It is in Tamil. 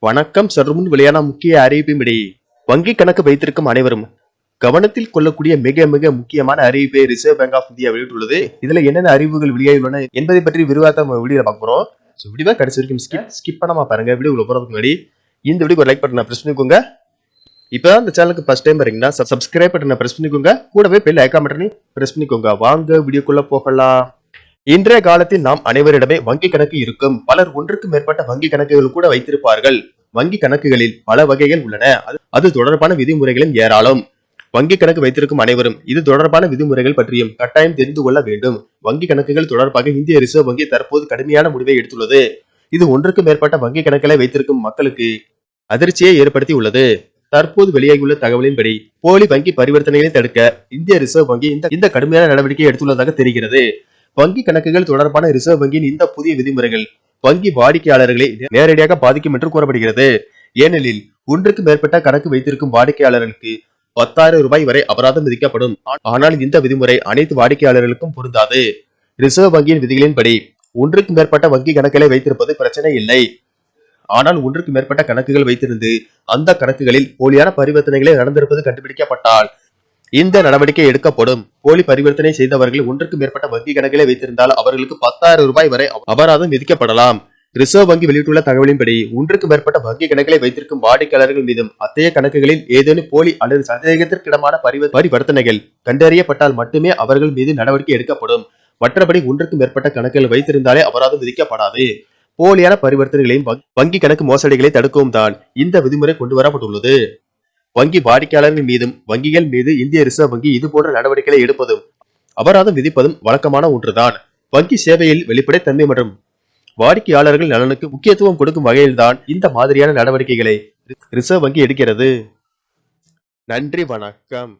வணக்கம். சற்றுமுன் வெளியான முக்கிய அறிவிப்பின்படி வங்கி கணக்கு வைத்திருக்கும் அனைவரும் கவனத்தில் கொள்ளக்கூடிய மிக மிக முக்கியமான அறிவிப்பை ரிசர்வ் பேங்க் ஆஃப் இந்தியா வெளியிட்டுள்ளது. இதுல என்னென்ன அறிவுகள் வெளியாகியுள்ளன என்பதை பற்றி விரிவாக வீடியோ பார்க்க போறோம். வீடியோ கடைசி வரைக்கும் ஸ்கிப் பண்ணாம பாருங்க. வீடியோக்குள்ள போறதுக்கு முன்னாடி இந்த வீடியோக்கு லைக் பட்டனை பிரஸ் பண்ணிக்கோங்க. இப்பதான் இந்த சேனலுக்கு ஃபர்ஸ்ட் டைம் வரீங்கன்னா சப்ஸ்கிரைப் பட்டனை பிரஸ் பண்ணிக்கோங்க. கூடவே பெல் ஐகான் பட்டனை பிரஸ் பண்ணிக்கோங்க. வாங்க வீடியோக்குள்ள போகலாம். இன்றைய காலத்தில் நாம் அனைவரிடமே வங்கி கணக்கு இருக்கும். பலர் ஒன்றுக்கு மேற்பட்ட வங்கி கணக்குகள் கூட வைத்திருப்பார்கள். வங்கி கணக்குகளில் பல வகைகள் உள்ளன. அது தொடர்பான விதிமுறைகளும் ஏராளம். வங்கி கணக்கு வைத்திருக்கும் அனைவரும் இது தொடர்பான விதிமுறைகள் பற்றியும் கட்டாயம் தெரிந்து கொள்ள வேண்டும். வங்கி கணக்குகள் தொடர்பாக இந்திய ரிசர்வ் வங்கி தற்போது கடுமையான முடிவை எடுத்துள்ளது. இது ஒன்றுக்கு மேற்பட்ட வங்கி கணக்குகளை வைத்திருக்கும் மக்களுக்கு அதிர்ச்சியை ஏற்படுத்தி உள்ளது. தற்போது வெளியாகியுள்ள தகவலின்படி போலி வங்கி பரிவர்த்தனைகளை தடுக்க இந்திய ரிசர்வ் வங்கி இந்த கடுமையான நடவடிக்கை எடுத்துள்ளதாக தெரிகிறது. வங்கி கணக்குகள் தொடர்பான ரிசர்வ் வங்கியின் இந்த புதிய விதிமுறைகள் வங்கி வாடிக்கையாளர்களை நேரடியாக பாதிக்கும் என்று கூறப்படுகிறது. ஏனெனில் ஒன்றுக்கு மேற்பட்ட கணக்கு வைத்திருக்கும் வாடிக்கையாளர்களுக்கு 10,000 ரூபாய் வரை அபராதம் விதிக்கப்படும். ஆனால் இந்த விதிமுறை அனைத்து வாடிக்கையாளர்களுக்கும் பொருந்தாது. ரிசர்வ் வங்கியின் விதிகளின்படி ஒன்றுக்கு மேற்பட்ட வங்கி கணக்குகளை வைத்திருப்பது பிரச்சனை இல்லை. ஆனால் ஒன்றுக்கு மேற்பட்ட கணக்குகள் வைத்திருந்து அந்த கணக்குகளில் போலியான பரிவர்த்தனைகளை நடந்திருப்பது கண்டுபிடிக்கப்பட்டால் இந்த நடவடிக்கை எடுக்கப்படும். போலி பரிவர்த்தனை செய்தவர்கள் ஒன்றுக்கு மேற்பட்ட வங்கி கணக்குகளை வைத்திருந்தால் அவர்களுக்கு 10,000 ரூபாய் வரை அபராதம் விதிக்கப்படலாம். ரிசர்வ் வங்கி வெளியிட்டுள்ள தகவலின்படி ஒன்றுக்கு மேற்பட்ட வங்கி கணக்குகளை வைத்திருக்கும் வாடிக்கையாளர்கள் மீதும் அத்தகைய கணக்குகளில் ஏதேனும் போலி அல்லது சந்தேகத்திற்கிடமான பரிவர்த்தனைகள் கண்டறியப்பட்டால் மட்டுமே அவர்கள் மீது நடவடிக்கை எடுக்கப்படும். மற்றபடி ஒன்றுக்கு மேற்பட்ட கணக்குகள் வைத்திருந்தாலே அபராதம் விதிக்கப்படாது. போலியான பரிவர்த்தனைகளையும் வங்கி கணக்கு மோசடிகளை தடுக்கவும் தான் இந்த விதிமுறை கொண்டு வரப்பட்டுள்ளது. வங்கி வாடிக்கையாளர்கள் மீதும் வங்கிகள் மீது இந்திய ரிசர்வ் வங்கி இதுபோன்ற நடவடிக்கைகளை எடுப்பதும் அபராதம் விதிப்பதும் வழக்கமான ஒன்றுதான். வங்கி சேவையில் வெளிப்படைத்தன்மை மற்றும் வாடிக்கையாளர்கள் நலனுக்கு முக்கியத்துவம் கொடுக்கும் வகையில்தான் இந்த மாதிரியான நடவடிக்கைகளை ரிசர்வ் வங்கி எடுக்கிறது. நன்றி, வணக்கம்.